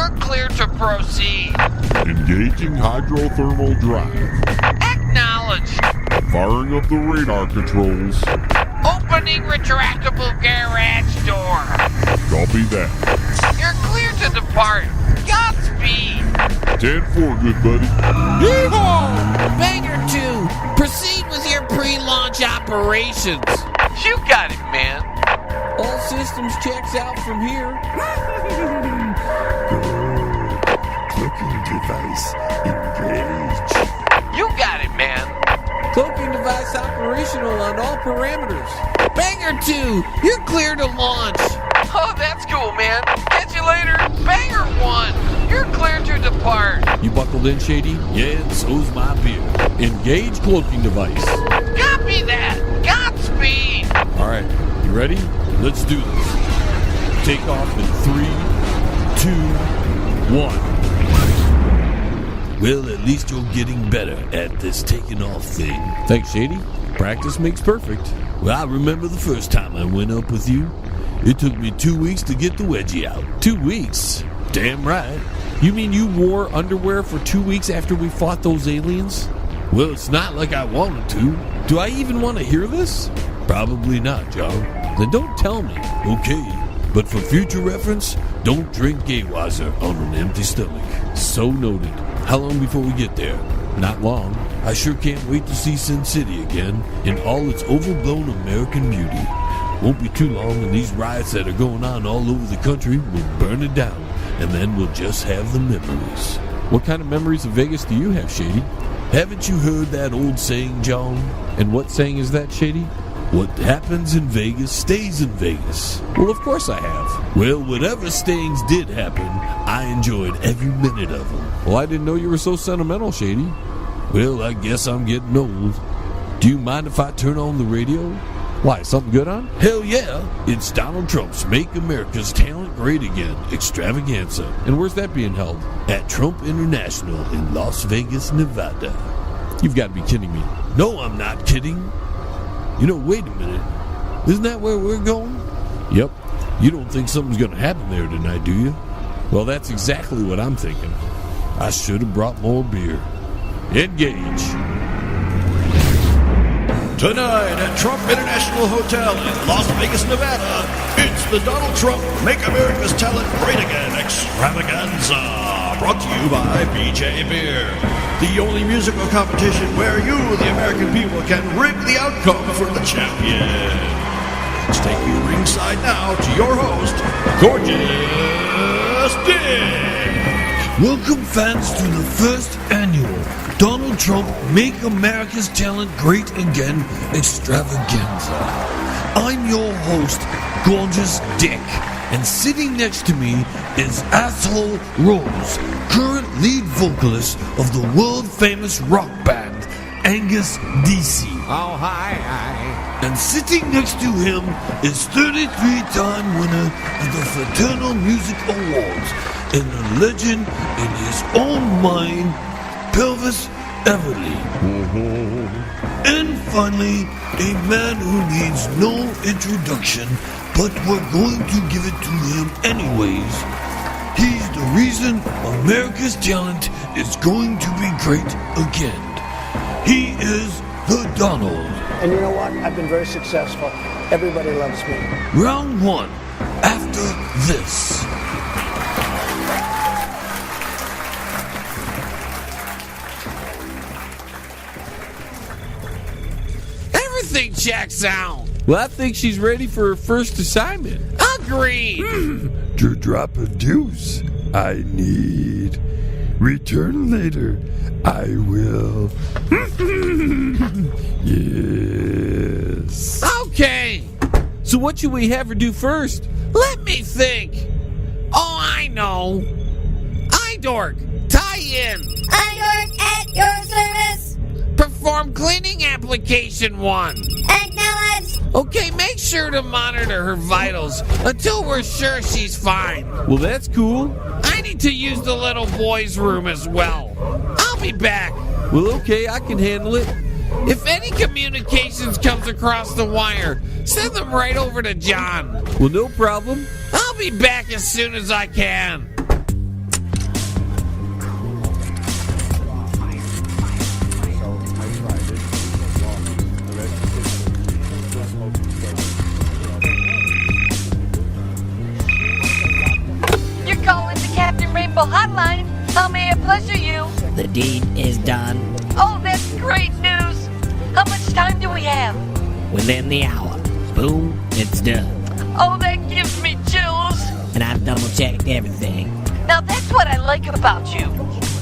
You're clear to proceed. Engaging hydrothermal drive. Acknowledge. Firing up the radar controls. Opening retractable garage door. Copy that. You're clear to depart. Godspeed. 10-4, good buddy. Yeehaw! Banger 2, proceed with your pre-launch operations. You got it, man. All systems checks out from here. Cloaking device engaged. You got it, man. Cloaking device operational on all parameters. Banger 2, you're clear to launch. Oh, that's cool, man. Catch you later. Banger 1, you're clear to depart. You buckled in, Shady? Yeah, and so's my beer. Engage cloaking device. Copy that. Godspeed. All right, you ready? Let's do this. Take off in 3, 2, 1. Well, at least you're getting better at this taking off thing. Thanks, Shady. Practice makes perfect. Well, I remember the first time I went up with you. It took me 2 weeks to get the wedgie out. 2 weeks? Damn right. You mean you wore underwear for 2 weeks after we fought those aliens? Well, it's not like I wanted to. Do I even want to hear this? Probably not, John. Then don't tell me. Okay. But for future reference, don't drink Gayweiser on an empty stomach. So noted. How long before we get there? Not long. I sure can't wait to see Sin City again in all its overblown American beauty. Won't be too long and these riots that are going on all over the country will burn it down, and then we'll just have the memories. What kind of memories of Vegas do you have, Shady? Haven't you heard that old saying, John? And what saying is that, Shady? What happens in Vegas stays in Vegas. Well, of course I have. Well, whatever stayings did happen, I enjoyed every minute of them. Well, I didn't know you were so sentimental, Shady. Well, I guess I'm getting old. Do you mind if I turn on the radio? Why, something good on? Hell yeah! It's Donald Trump's Make America's Talent Great Again extravaganza. And where's that being held? At Trump International in Las Vegas, Nevada. You've got to be kidding me. No, I'm not kidding. You know, wait a minute. Isn't that where we're going? Yep. You don't think something's going to happen there tonight, do you? Well, that's exactly what I'm thinking. I should have brought more beer. Engage. Tonight at Trump International Hotel in Las Vegas, Nevada, it's the Donald Trump Make America's Talent Great Again extravaganza. Brought to you by BJ Beer. The only musical competition where you, the American people, can rig the outcome for the champion. Let's take you ringside now to your host, Gorgeous Dick. Welcome, fans, to the first annual Donald Trump Make America's Talent Great Again extravaganza. I'm your host, Gorgeous Dick, and sitting next to me is Asshole Rose, current lead vocalist of the world-famous rock band Angus DC. Oh, hi. And sitting next to him is 33-time winner of the Fraternal Music Awards and a legend in his own mind, Pelvis Everly. And finally, a man who needs no introduction, but we're going to give it to him anyways. He's the reason America's talent is going to be great again. He is the Donald. And you know what? I've been very successful. Everybody loves me. Round one, after this. Everything checks out. Well, I think she's ready for her first assignment. Agreed. To drop a deuce, I need. Return later. I will. Yes. Okay. So what should we have her do first? Let me think. Oh, I know. iDork, tie in. iDork at your service. Perform cleaning application 1. Acknowledge. Okay, make sure to monitor her vitals until we're sure she's fine. Well, that's cool. I need to use the little boy's room as well. I'll be back. Well, okay, I can handle it. If any communications comes across the wire, send them right over to John. Well, no problem. I'll be back as soon as I can. Rainbow Hotline. How may I pleasure you? The deed is done. Oh, that's great news. How much time do we have? Within the hour. Boom, it's done. Oh, that gives me chills. And I've double-checked everything. Now that's what I like about you.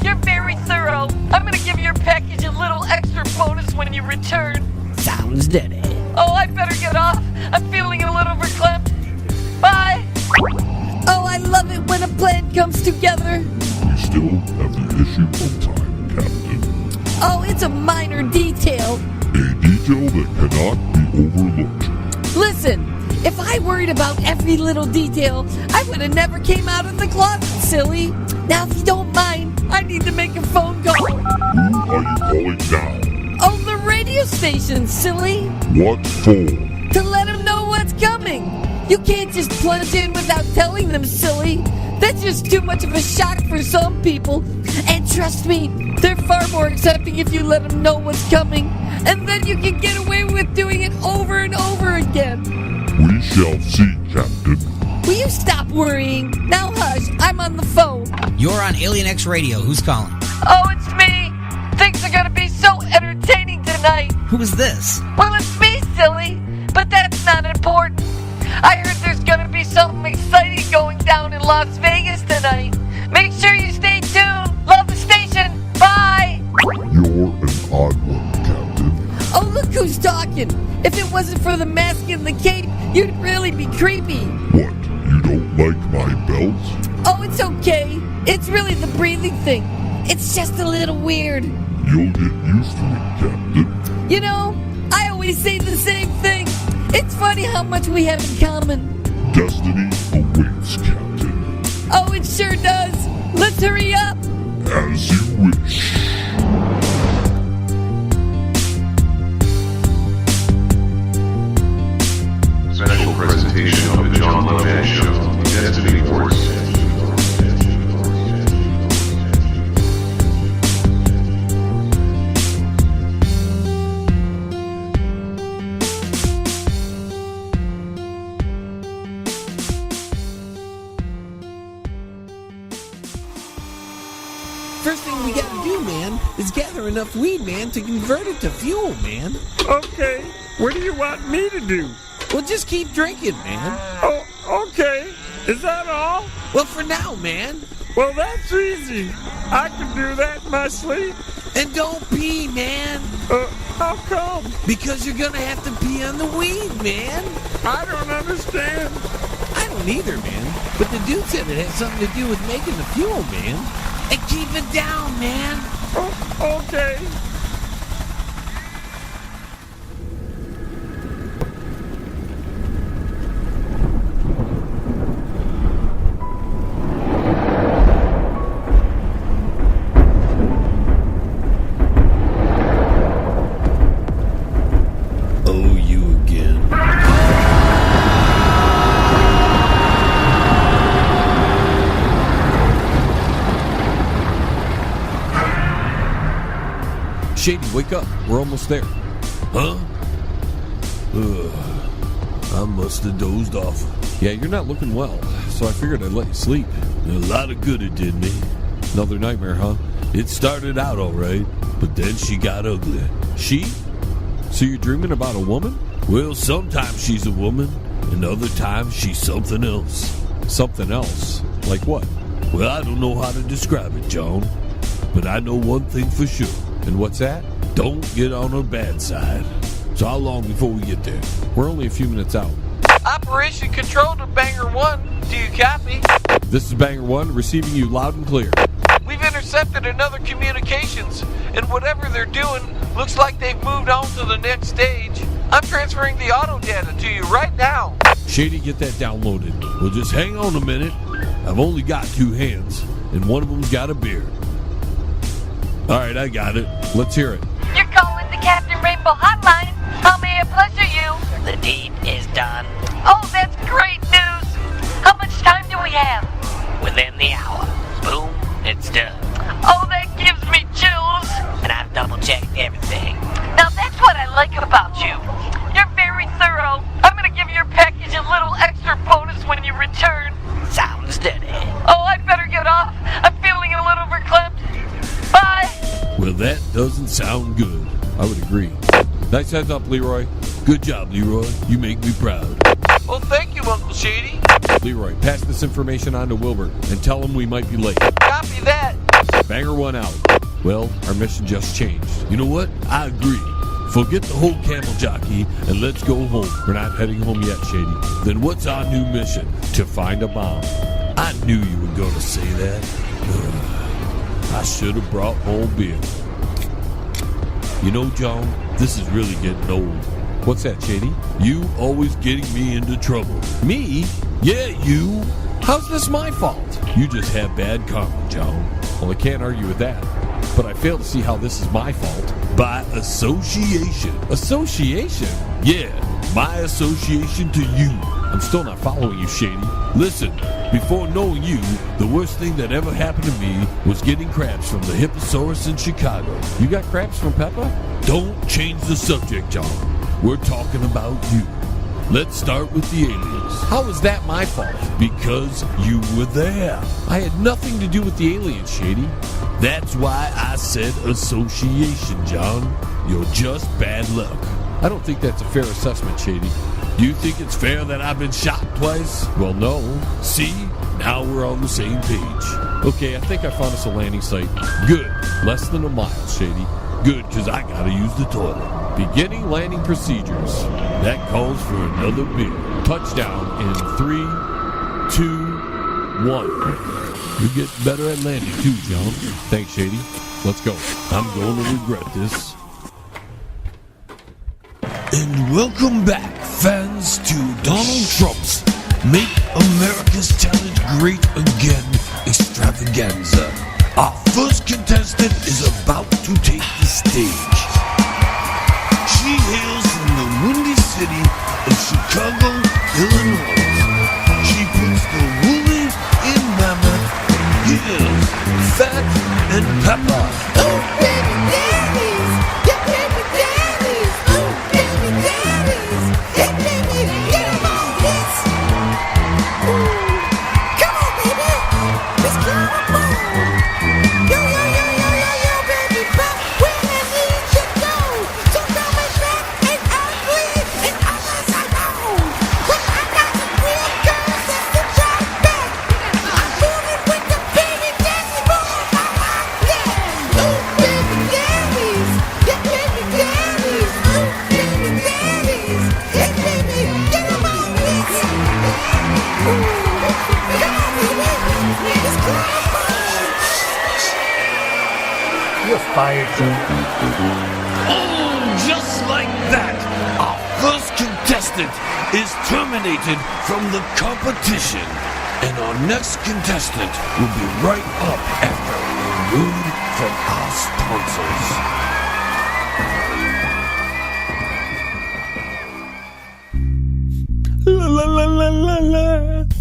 You're very thorough. I'm gonna give your package a little extra bonus when you return. Sounds dirty. Oh, I better get off. I'm feeling a little verklempt. Bye. Oh, I love it when a plan comes together. We still have the issue of time, Captain. Oh, it's a minor detail. A detail that cannot be overlooked. Listen, if I worried about every little detail, I would have never came out of the closet, silly. Now, if you don't mind, I need to make a phone call. Who are you calling now? Oh, the radio station, silly. What for? To let them know what's coming. You can't just plunge in without telling them, silly. That's just too much of a shock for some people. And trust me, they're far more accepting if you let them know what's coming. And then you can get away with doing it over and over again. We shall see, Captain. Will you stop worrying? Now hush, I'm on the phone. You're on Alien X Radio. Who's calling? Oh, it's me. Things are gonna be so entertaining tonight. Who is this? Well, it's me, silly. But that's not important. I heard there's gonna be something exciting going down in Las Vegas tonight. Make sure you stay tuned. Love the station. Bye. You're an odd one, Captain. Oh, look who's talking. If it wasn't for the mask and the cape, you'd really be creepy. What? You don't like my belt? Oh, it's okay. It's really the breathing thing. It's just a little weird. You'll get used to it, Captain. You know, I always say the same thing. It's funny how much we have in common. Destiny awaits, Captain. Oh, it sure does. Let's hurry up. As you wish. Special presentation of the John LeBang Show. Destiny Force. First thing we gotta do, man, is gather enough weed, man, to convert it to fuel, man. Okay, what do you want me to do? Well, just keep drinking, man. Oh, okay. Is that all? Well, for now, man. Well, that's easy. I can do that in my sleep. And don't pee, man. How come? Because you're gonna have to pee on the weed, man. I don't understand. I don't either, man. But the dude said it had something to do with making the fuel, man. And keep it down, man. Oh, okay. Oh, you again. Shady, wake up. We're almost there. Huh? I must have dozed off. Yeah, you're not looking well, so I figured I'd let you sleep. A lot of good it did me. Another nightmare, huh? It started out all right, but then she got ugly. She? So you're dreaming about a woman? Well, sometimes she's a woman, and other times she's something else. Something else? Like what? Well, I don't know how to describe it, John. But I know one thing for sure. And what's that? Don't get on her bad side. So how long before we get there? We're only a few minutes out. Operation Control to Banger 1. Do you copy? This is Banger 1, receiving you loud and clear. We've intercepted another communications, and whatever they're doing looks like they've moved on to the next stage. I'm transferring the auto data to you right now. Shady, get that downloaded. Well, just hang on a minute. I've only got 2 hands, and one of them's got a beard. All right, I got it. Let's hear it. You're calling the Captain Rainbow Hotline. How may I pleasure you? The deed is done. Oh, that's great news. How much time do we have? Within the hour. Boom, it's done. Oh, that gives me chills. And I've double-checked everything. Now that's what I like about you. You're very thorough. I'm gonna give your package a little extra bonus when you return. Sounds dirty. Oh, I better get off. I'm doesn't sound good. I would agree. Nice heads up, Leroy. Good job, Leroy. You make me proud. Well, thank you, Uncle Shady. Leroy, pass this information on to Wilbur and tell him we might be late. Copy that. Banger one out. Well, our mission just changed. You know what? I agree. Forget the whole camel jockey and let's go home. We're not heading home yet, Shady. Then what's our new mission? To find a bomb. I knew you were going to say that. I should have brought more beer. You know, John, this is really getting old. What's that, Shady? You always getting me into trouble. Me? Yeah, you. How's this my fault? You just have bad karma, John. Well, I can't argue with that. But I fail to see how this is my fault. By association. Association? Yeah, my association to you. I'm still not following you, Shady. Listen, before knowing you, the worst thing that ever happened to me was getting crabs from the Hipposaurus in Chicago. You got crabs from Peppa? Don't change the subject, John. We're talking about you. Let's start with the aliens. How was that my fault? Because you were there. I had nothing to do with the aliens, Shady. That's why I said association, John. You're just bad luck. I don't think that's a fair assessment, Shady. Do you think it's fair that I've been shot twice? Well, no. See? Now we're on the same page. Okay, I think I found us a landing site. Good. Less than a mile, Shady. Good, because I gotta use the toilet. Beginning landing procedures. That calls for another beer. Touchdown in 3, 2, 1. You're getting better at landing too, John. Thanks, Shady. Let's go. I'm going to regret this. And welcome back, fans, to Donald Trump's Make America's Talent Great Again extravaganza. Our first contestant is about to take the stage. She hails from the Windy City of Chicago, Illinois. She puts the woolly in mammoth, here's Fat and Pepper. Oh, baby daddies! Yeah, baby daddies! Oh, baby daddies! Hey, baby, get 'em on this! Ooh. Come on, baby! Let's get on the ball! Yo, baby, but where I need you go? So come and back and ugly and others I know. But I got some real girls that's the drive back. I'm moving with the baby daddy boom. Yeah. Oh, baby daddies. Yeah, baby daddies. Oh, baby daddies. Hey, baby, get 'em on this. Ooh. Come on, baby. Let's go on the ball. You're fired, Jim. Oh, just like that, our first contestant is terminated from the competition. And our next contestant will be right up after a word from our sponsors. La la la la la la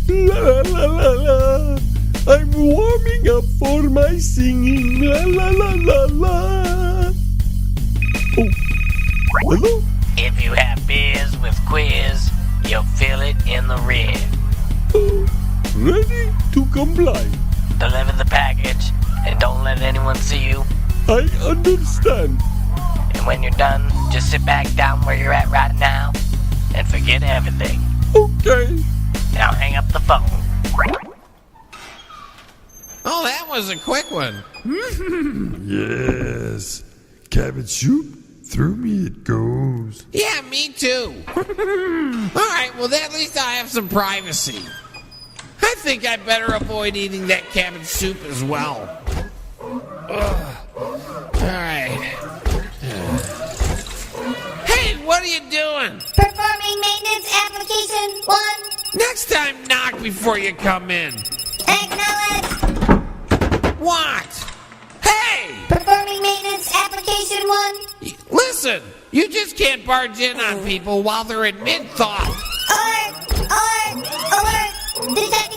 la la la la. I'm warming up for my singing. La la la la la. Oh, hello. If you have beers with quiz, you'll feel it in the rear. Oh, ready to comply. Deliver the package and don't let anyone see you. I understand. And when you're done, just sit back down where you're at right now and forget everything. Okay. Now hang up the phone. Oh, that was a quick one. Yes. Cabbage soup? Through me it goes. Yeah, me too. All right, well, at least I have some privacy. I think I better avoid eating that cabbage soup as well. Ugh. All right. Hey, what are you doing? Performing maintenance application 1. Next time, knock before you come in. Acknowledge. What? Hey! Performing maintenance application 1. Listen, you just can't barge in on people while they're in mid-thought. Alert! Alert! Alert! Detect